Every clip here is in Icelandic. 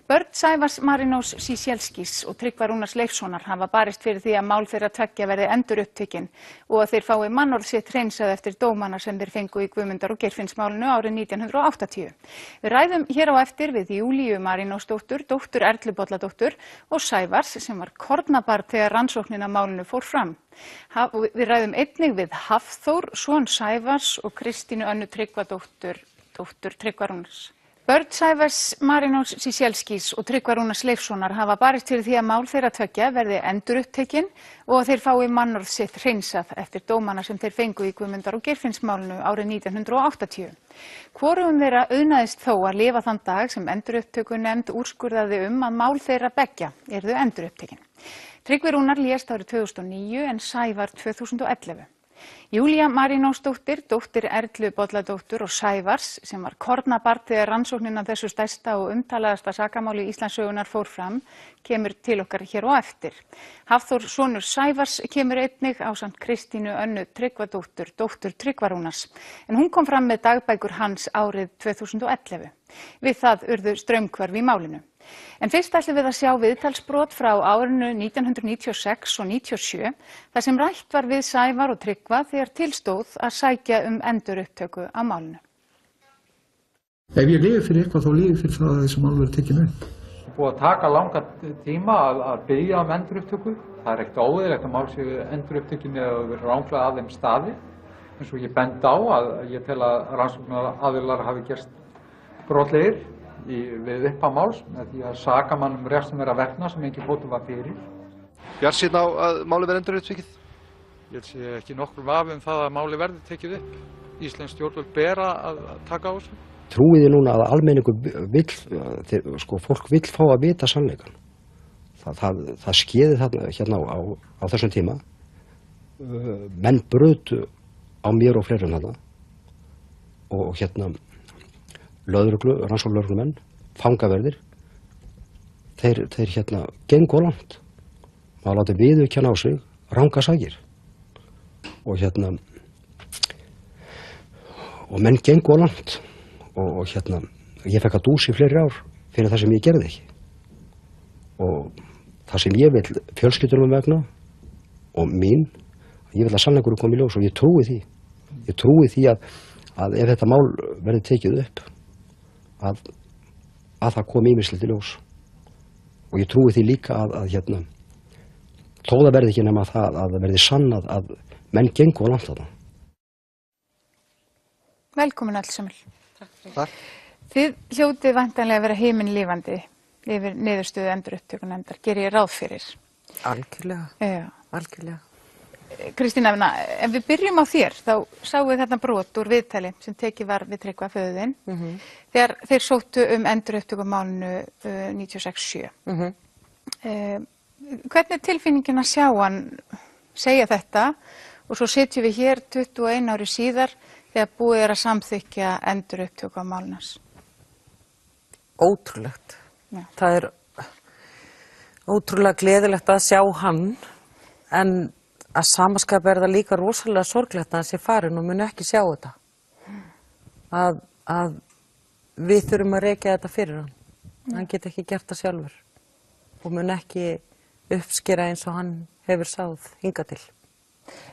Börn Sævars Marinós Ciesielskis og Tryggva Rúnars Leifssonar hafa barist fyrir því að mál þeirra tveggja verði endurupptekin og að þeir fái mannorð sitt hreinsað eftir dómana sem þeir fengu í Guðmundar- og Geirfinnsmálinu árið 1980. Við ræðum hér á eftir við Júlíu Marinósdóttur, dóttur Erlu Bolladóttur og Sævars sem var kornabarn þegar rannsóknin á málinu fór fram. Við ræðum einnig við Hafþór, son Sævars og Kristínu Önnu Tryggvadóttur, dóttur Tryggva Rúnars. Börn Sævars Marinós Ciesielskis og Tryggva Rúnars Leifssonar hafa barist fyrir því að mál þeirra tveggja verði endurupptekin og að þeir fái mannorð sitt hreinsað eftir dómana sem þeir fengu í Guðmundar- og Geirfinnsmálinu árið 1980. Hvorugum þeirra auðnaðist þó að lifa þann dag sem endurupptökunefnd úrskurðaði að mál þeirra beggja yrðu endurupptekin. Tryggvi Rúnar lést árið 2009 en Sævar 2011. Júlía Marinósdóttir, dóttir Erlu Bolladóttur og Sævars sem var kornabarn þegar rannsóknin af þessu stærsta og umtalaðasta sakamáli Íslandssögunnar fór fram, kemur til okkar hér á eftir. Hafþór, sonur Sævars, kemur einnig ásamt Kristínu Önnu Tryggvadóttur, dóttur Tryggva Rúnars, en hún kom fram með dagbækur hans árið 2011. Við það urðu straumhvörf í málinu. En fyrst ætlum við að sjá viðtalsbrot frá árinu 1996 og 97 þar sem rætt var við Sævar og Tryggva þegar tilstóð að sækja endurupptöku á málinu. Ef ég lifi fyrir eitthvað þá lifi fyrir það að þessu mál verði tekið upp. Búið að taka langa tíma að biðja endurupptöku. Það ekkert óeðlilegt að mál séu endurupptekin eða verið ranglega að þeim staði. Eins og ég bend á að ég tel að rannsóknaraðilar hafi gerst brotlegir við upphaf máls með því að saka mann refsiverða verkna sem engin fótur var fyrir. Bjartsýnn á að máli verði endurupptekið? Ég sé ekki nokkur vafi það að máli verði tekið upp. Íslensk stjórnvöld bera að taka á þessu. Trúið þið núna að almenningur vill, fólk vill fá að vita sannleikann. Það skeiði þarna hérna á þessum tíma. Menn brutu á mér og fleiri þarna og hérna rannsóknarlögreglumenn, fangaverðir, þeir hérna gengu á langt. Maður látið viðurkenna á sig ranga sakir. Og hérna, og menn gengu á langt. Og hérna, ég fekk að dúsa í fleiri ár fyrir það sem ég gerði ekki. Og það sem ég vil fjölskyldunum vegna og mín, ég vil að sannleikurinn komi í ljós og ég trúi því. Ég trúi því að ef þetta mál verði tekið upp, að það komi ýmislegt í ljós. Og ég trúi því líka að hérna, þó það verði ekki nema það að það verði sannað að menn gengu á langt þarna. Velkomin öll sömul. Takk. Þið hljótið væntanlega að vera himinlifandi yfir niðurstöðu endurupptökunefndar, geri ég ráð fyrir. Algjörlega. Já. Algjörlega. Kristína, ef við byrjum á þér, þá sáum við þarna brot úr viðtali sem tekið var við Tryggva föður þinn, þegar þeir sóttu endurupptökumálinu 96-7. Hvernig er tilfinningin að sjá hann segja þetta og svo sitjum við hér 21 ári síðar þegar búið er að samþykkja endurupptöku á málunars? Ótrúlegt. Já. Það er ótrúlega gleðilegt að sjá hann, en að samaskap er það líka rosalega sorglegt að hann sé farin og mun ekki sjá þetta. Að við þurfum að rekja þetta fyrir hann. Hann get ekki gert það sjálfur og mun ekki uppskera eins og hann hefur sáð hingað til.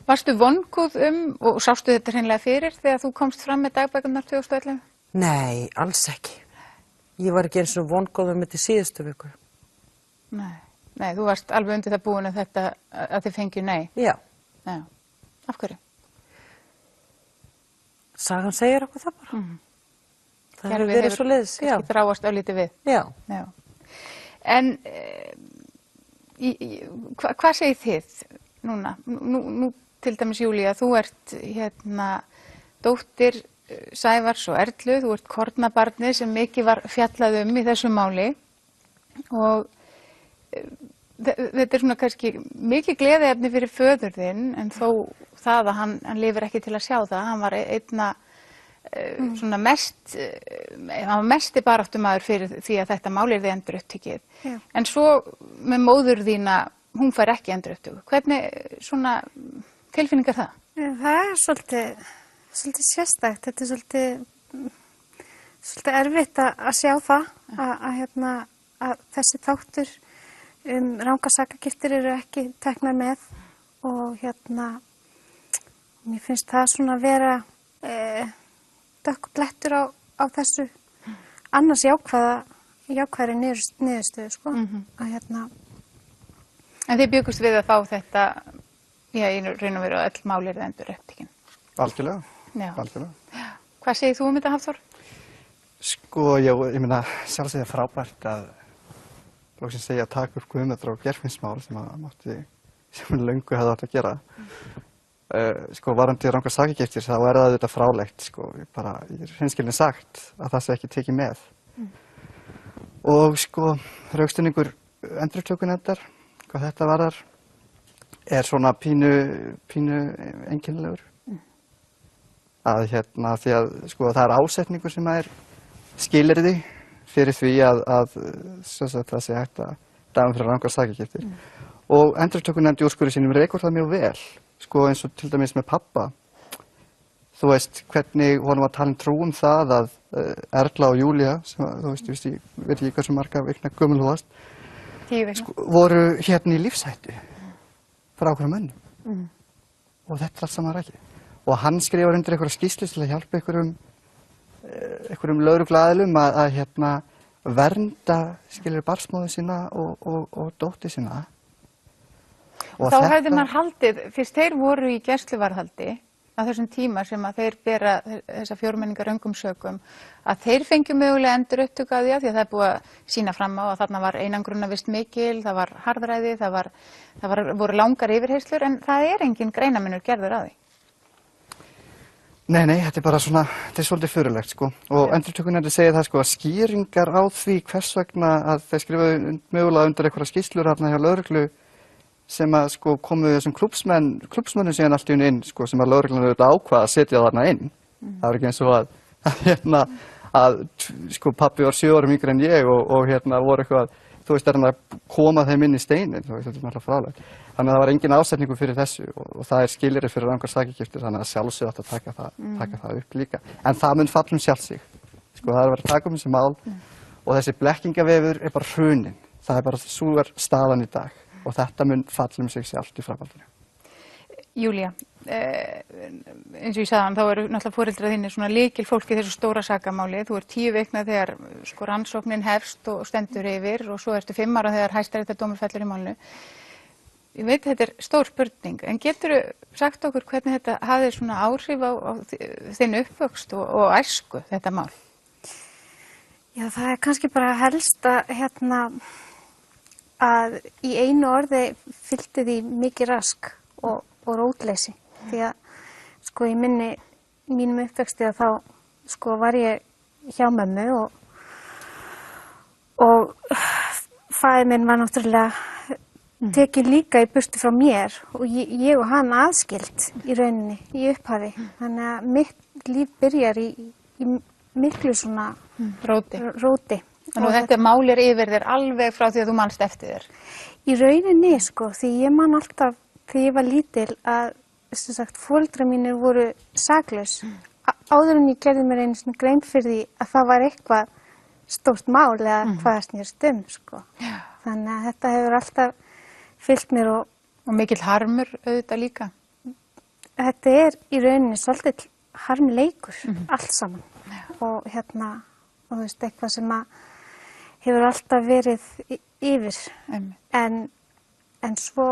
Varstu vongóð og sástu þetta hreinlega fyrir þegar þú komst fram með dagbækurnar 2011? Nei, alls ekki. Ég var ekki eins og vongóð þetta í síðustu viku. Nei, þú varst alveg undir það búin að þið fengju nei? Já. Já. Af hverju? Sagan segir okkur það bara. Það Kerfið hefur verið svo leiðis. Já. Kannski þráast örlítið við. Já. Já. En hvað segið þið núna? Nú til dæmis Júlía, þú ert hérna dóttir Sævars og Erlu, þú ert kornabarnið sem mikið var fjallað í þessu máli og þetta er svona kannski mikið gleðiefni fyrir föður þinn, en þó það að hann lifir ekki til að sjá það. Hann var einna svona mesti baráttumaður fyrir því að þetta mál yrði endurupptekið. En svo með móður þína, hún fær ekki endurupptöku. Hvernig svona tilfinning er það? Það er svolítið sérstakt. Þetta er svolítið erfitt að sjá það, að að þessi þáttur ranga sakagiftir eru ekki teknar með og mér finnst það svona vera dökkur blettur á þessu annars jákvæðri niðurstöðu sko. Að En þið byggust við að fá þetta, já, í raun og veru að öll mál eru endur upptekin. Algjörlega, Já. algjörlega. Hvað segir þú þetta, Hafþór? Sko, ég meina, sjálfsögðu frábært að loksins segja að taka upp Guðmundar og Geirfinnsmál sem löngu hefði átt að gera. Sko, varandi rangar sakagiftir, þá það auðvitað frálegt, sko, ég er hreinskilni sagt að það sé ekki tekið með. Og sko, rökstuðningur endurupptökunefndar, hvað þetta varðar, svona pínu einkennilegur. Að því að sko, það ásetningur sem skilyrði fyrir því að það sé hægt að dæma fyrir rangar sakagiftir. Og endurupptökunefnd í úrskurði sínum rekur það mjög vel. Sko eins og til dæmis með pappa, þú veist hvernig honum var talin trú það að Erla og Júlía, sem þú veist, ég veit ekki hversu marga vikna gömul þú varst, 10 vikna. Sko, voru í lífshættu frá okkur mönnum. Og þetta allt saman ekki. Og hann skrifar undir einhverja skýrslu til að hjálpa einhverjum lögreglaaðilum að vernda barnsmóður sína og dóttur sína. Og þá hefði maður haldið, fyrst þeir voru í gæsluvarðhaldi á þessum tíma sem að þeir bera þessa fjórmenningar röngum sökum, að þeir fengju mögulega endur upptöku að því að það búið að sýna fram á að þarna var einangrunarvist mikil, það var harðræði, voru langar yfirheyrslur, en það engin greinarmunur gerður að því. Nei, þetta bara svona, þetta svolítið furðulegt sko. Og endurtökunefndin segir það sko að skýringar á því hvers vegna að þeir skrifaðu mögulega undir einhverja skýrslur hérna hjá lögreglu sem að sko komu þessum klúbbsmönnum síðan allt í einu inn sko sem að lögreglan auðvitað ákvað að setja þarna inn. Það var ekki eins og að sko pabbi var 7 árum yngri en ég og voru eitthvað, þú veist, að koma þeim inn í steinin, þú veist, þetta náttúrulega frálegt. Þannig að það var engin ásetningur fyrir þessu og það skilyrði fyrir rangar sakagiftir, þannig að sjálfsögðu átt að taka það upp líka. En það mun falla sjálfsig. Sko það verið að taka þessi mál og þessi blekkingavefur bara hrunin. Það bara sú staðan í dag. Og þetta mun falla sig sjálft í framhaldinu. Júlía, eins og ég sagði hann, þá eru náttúrulega foreldrar þínir svona lykilfólk í þessu stóra sakamáli. Þú 10 vikna þegar sko rannsóknin hefst og stendur yfir og svo ertu 5 ára þegar hæstaréttardómur fellur í málinu. Ég veit þetta stór spurning, en geturðu sagt okkur hvernig þetta hafði svona áhrif á þinn uppvöxt og æsku þetta mál? Já, það kannski bara helst að í einu orði fylgdi því mikið rask og rótleysi. Því að sko í mínum uppvexti að þá sko var ég hjá mömmu og faðir minn var náttúrulega tekið líka í burtu frá mér og ég og hann aðskild í rauninni, í upphafi. Þannig að mitt líf byrjar í miklu svona róti. Þannig að þetta mál yfir þér alveg frá því að þú manst eftir þér? Í rauninni, sko, því ég man alltaf, þegar ég var lítil, að foreldrar mínir voru saklaus. Áður en ég gerði mér einu svona grein fyrir því að það var eitthvað stórt mál eða hvað snýrst sko. Þannig að þetta hefur alltaf fylgt mér og mikill harmur auðvitað líka? Þetta í rauninni svolítið harmleikur, allt saman. Og þú veist, eitthvað sem að hefur alltaf verið yfir. En svo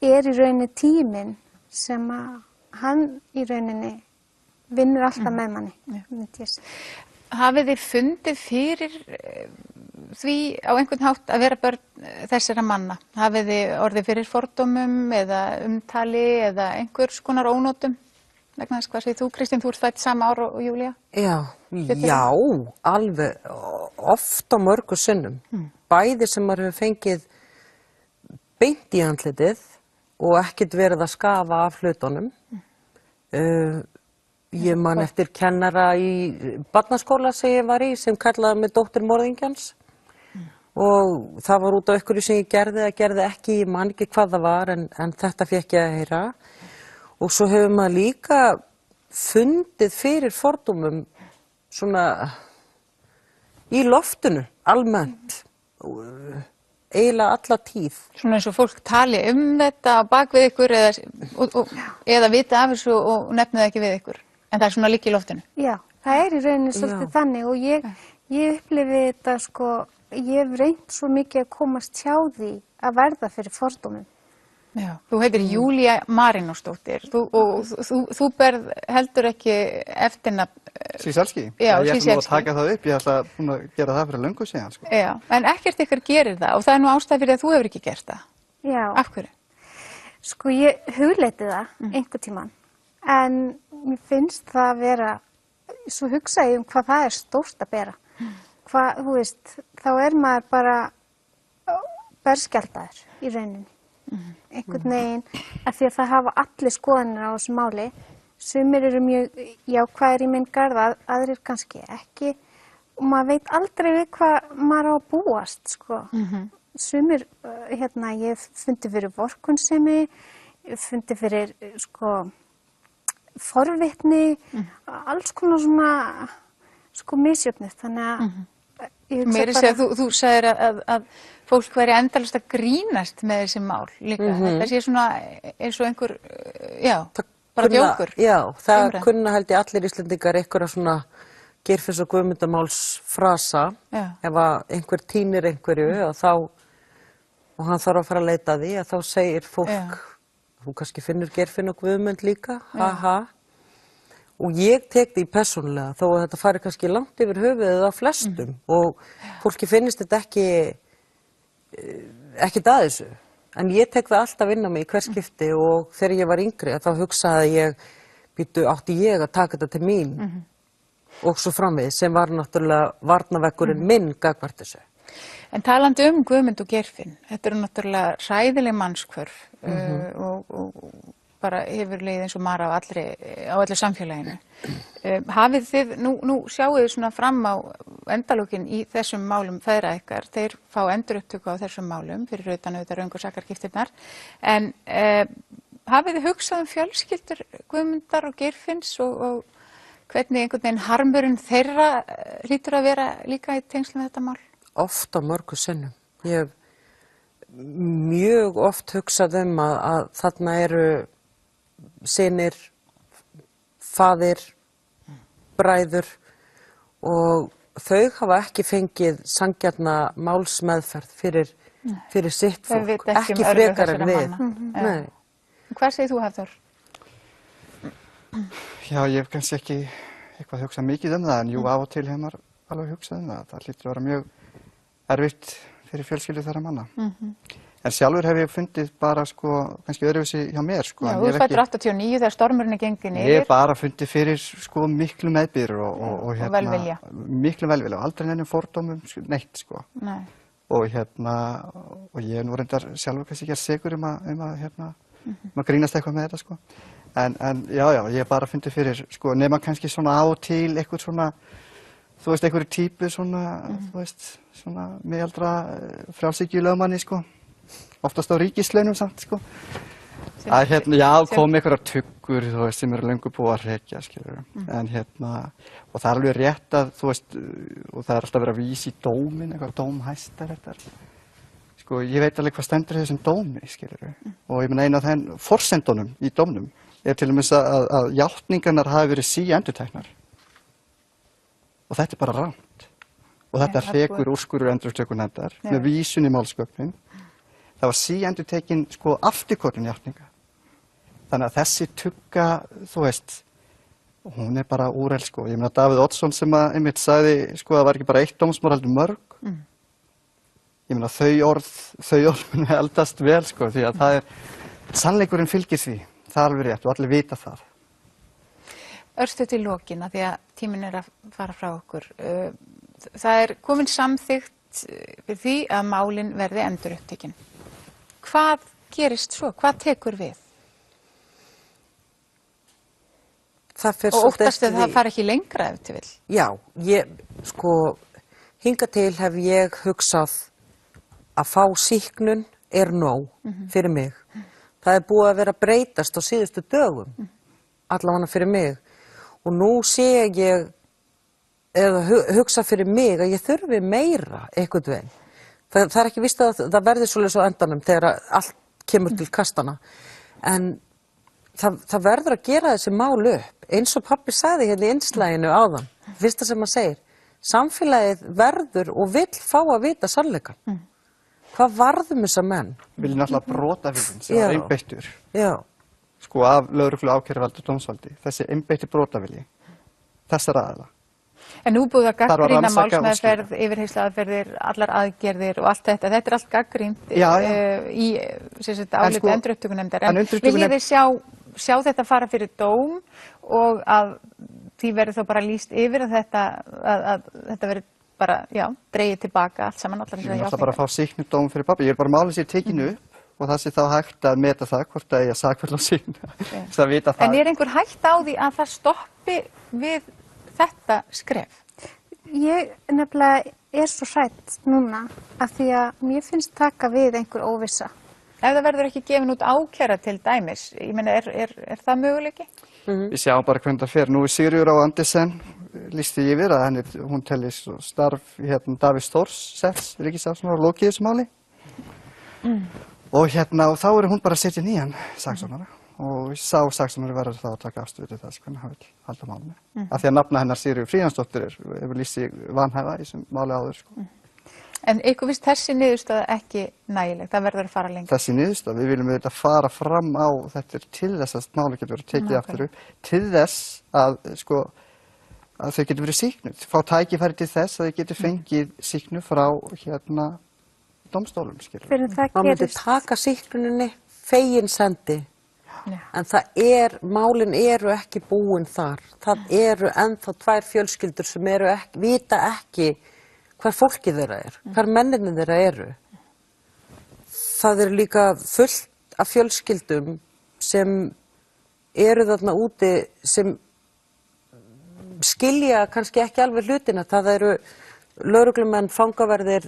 í rauninni tíminn sem að hann í rauninni vinnur alltaf með manni. Hafið þið fundið fyrir því á einhvern hátt að vera börn þessara manna? Hafið þið orðið fyrir fordómum eða umtali eða einhvers konar ónótum? Vegna þess, hvað segir þú, Kristín, þú ert fædd sama ár og Júlía? Já, alveg oft á mörgu sinnum. Bæði sem maður hefur fengið beint í andlitið og ekkert verið að skafa af hlutunum. Ég man eftir kennara í barnaskóla sem ég var í sem kallaði mig dóttir morðingjans og það var út á einhverju sem ég gerði ekki, ég man ekki hvað það var en þetta fékk ég að heyra. Og svo hefur maður líka fundið fyrir fordómum svona í loftinu, almennt. eiginlega alla tíð. Svona eins og fólk tali þetta á bak við ykkur eða vita af þessu og nefna það ekki við ykkur. En það er svona líka í loftinu. Já, það er í rauninni svolítið þannig og ég upplifi þetta sko, ég hef reynt svo mikið að komast hjá því að verða fyrir fordómum. Já, þú heitir Júlía Marinósdóttir og þú berð heldur ekki eftirnafn. Síselski? Já, ég ætla nú að Síselski. taka það upp, ég ætla búin að gera það fyrir löngu síðan sko. Já, en ekkert ykkar gerir það og það er nú ástæð fyrir að þú hefur ekki gert það. Já. Af hverju? Sko ég hugleiti það einhver tíman en mér finnst það að vera, svo hugsa ég hvað það er stórt að bera. Hvað, þú veist, þá er maður bara berskjaldaður í rauninni. Einhvern veginn, af því að það hafa allir skoðanir á þessu máli. Sumir eru mjög jákvæðir í minn garð, aðrir kannski ekki. Og maður veit aldrei við hvað maður á að búast, sko. Sumir, ég hef fundið fyrir vorkunnsemi, fundið fyrir, sko, forvitni, alls konar svona, sko, misjöfnir. Þannig að Mér er að segja, þú sagðir að fólk væri endalaust að grínast með þessi mál líka. Þetta sé svona eins og einhver, bara djókur. Já, það kunna held ég allir Íslendingar einhverja svona Geirfinns og Guðmundamáls frasa. Ef að einhver týnir einhverju og hann þarf að fara að leita að því, að þá segir fólk, þú kannski finnur Geirfinn og Guðmund líka, haha. Og ég tek því persónulega, þó að þetta fari kannski langt yfir höfuðið á flestum og fólki finnist þetta ekki að þessu. En ég tek það alltaf inn á mig í hver skipti og þegar ég var yngri þá hugsaði ég, átti ég að taka þetta til mín og svo framvegis sem var náttúrulega varnarvekkurinn minn gagnvart þessu. En talandi Guðmund og Geirfinn, þetta eru náttúrulega hræðileg mannskvörf og bara hefur leið eins og mara á öllu samfélaginu. Hafið þið, nú sjáu þið svona fram á endalókin í þessum málum feðra ykkar, þeir fá endurupptöku á þessum málum fyrir utan auðvitað röngu sakargiftirnar, en hafið þið hugsað fjölskyldur Guðmundar og Geirfinns og hvernig einhvern veginn harmurinn þeirra hlýtur að vera líka í tengslum við þetta mál? Oft á mörgu sinnum. Ég hef mjög oft hugsað að þarna eru synir, faðir, bræður og þau hafa ekki fengið sanngjarna málsmeðferð fyrir sitt fólk, ekki frekar en við. Nei. Hvað segir þú, Hafþór? Já, ég hef kannski ekki eitthvað hugsað mikið það, en jú, af og til hefur maður alveg hugsað það. Það hlýtur að vera mjög erfitt fyrir fjölskyldu þeirra manna. En sjálfur hef ég fundið bara sko, kannski öðruvísi hjá mér sko. Já, þú fættur 89 þegar stormurinn er gengið niður. Ég hef bara fundið fyrir sko miklu meðbyr og velvilja. Miklu velvilja og aldrei neinum fordómum neitt sko. Nei. Og og ég nú reyndar sjálfur kannski ekki segur að grínast eitthvað með þetta sko. En já, ég hef bara fundið fyrir sko, nema kannski svona á og til eitthvað svona, þú veist, einhverju típu svona, þú veist, svona miðaldra frjálshyggju-lögmanni sko. Oftast á ríkislaunum samt, sko. Kom einhverjar tuggur, þú veist, sem eru löngu búið að rekja, skilur. En og það er alveg rétt að, þú veist, og það er alltaf verið að vísa í dómin, eitthvað dómhæstaréttar. Sko, ég veit alveg hvað stendur í þessum dómi, skilur. Og ég meina eina af þeim forsendunum í dómnum er til dæmis að játningarnar hafi verið síendurteknar. Og þetta er bara rangt. Og þetta hrekur úrskurður endurupptökunefndar með vísun í málsgögnin. Það var síendurtekin sko afturköllun játninga. Þannig að þessi tugga, þú veist, hún er bara úrel sko. Ég meina Davíð Oddsson sem einmitt sagði sko að það var ekki bara eitt dómsmál heldur mörg. Ég meina þau orð munu eldast vel sko því að það er, sannleikurinn fylgir því. Það er alveg rétt og allir vita það. Örstuð til lokin að því að tíminn er að fara frá okkur. Það er komin samþykkt fyrir því að málin verði endurupptekin. Hvað gerist svo? Hvað tekur við? Og óttastu að það fari ekki lengra ef til vill? Já, hingað til hef ég hugsað að fá sýknun er nóg fyrir mig. Það er búið að vera að breytast á síðustu dögum, allavega fyrir mig. Og nú sé ég, eða hugsa fyrir mig að ég þurfi meira einhvern veginn. Það er ekki víst að það verði svolítið á endanum þegar allt kemur til kastana. En það verður að gera þessi mál upp. Eins og pabbi sagði hérna í innslaginu áðan, fyrsta sem hann segir, samfélagið verður og vill fá að vita sannleikann. Hvað varðum þessa menn? Vilja náttúrulega brotavillin sem var einbeittur. Já. Sko af lögreglu, ákæruvaldi og dómsvaldi. Þessi einbeitti brotavilji. Þessar aðila. En nú búið að gagnrýna málsmeðferð, yfirheyrsluaðferðir, allar aðgerðir og allt þetta. Þetta er allt gagnrýnt í áliti endurupptökunefndar. En viljið þið sjá þetta fara fyrir dóm og að því verður þá bara lýst yfir að þetta verður bara, dregið tilbaka allt saman, allar þessar játningar? Ég ætla bara að fá sýknum dóm fyrir pabbi. Ég er bara málið sér tekinu upp og það sé þá hægt að meta það hvort að ég að sakfella sína. En er einhver hægt á því að það stoppi við þetta skref? Ég nefnilega er svo hrædd núna af því að mér finnst taka við einhver óvissa. Ef það verður ekki gefin út ákæra til dæmis, ég meina, er það möguleiki? Við sjáum bara hvernig það fer. Nú er Sigríður Á Andersen lýsti yfir að hún telli starf Davíðs Þórs Setts, ríkissaksóknara, lokið þessu máli. Og þá er hún bara að setja nýjan saksóknara og sá saksóknari verður þá að taka afstöðu til þess hvernig hann vil halda málinu. Af því að nafna hennar Sigríður Fríðjónsdóttir hefur lýst sig vanhæfa í þessum máli áður. En ykkur finnst þessi niðurstaða ekki nægileg, það verður að fara lengur? Þessi niðurstaða, við viljum auðvitað fara fram á þetta til þess að máli getur verið tekið aftur upp, til þess að þau getur verið sýknuð, fá tækifæri til þess að þau getur fengið sýknu frá dómstólum, skilur. Það myndi taka sýknuninni feginsendi, en málin eru ekki búin þar. Það eru ennþá 2 fjölskyldur sem vita ekki hvar fólkið þeirra hvar menninni þeirra eru. Það eru líka fullt af fjölskyldum sem eru þarna úti sem skilja kannski ekki alveg hlutina. Það eru lögreglumenn, fangaverðir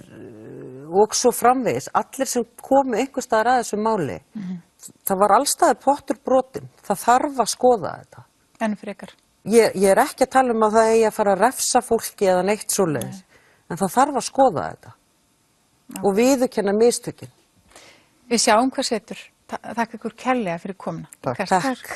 og svo framvegis. Allir sem komu einhvers staðar að þessu máli. Það var allstaðar pottur brotinn. Það þarf að skoða þetta. En frekar? Ég er ekki að tala um að það eigi að fara að refsa fólki eða neitt svoleiðis. En það þarf að skoða þetta og viðurkenna mistökin. Við sjáum hvað setur. Þakka ykkur kærlega fyrir komuna. Takk.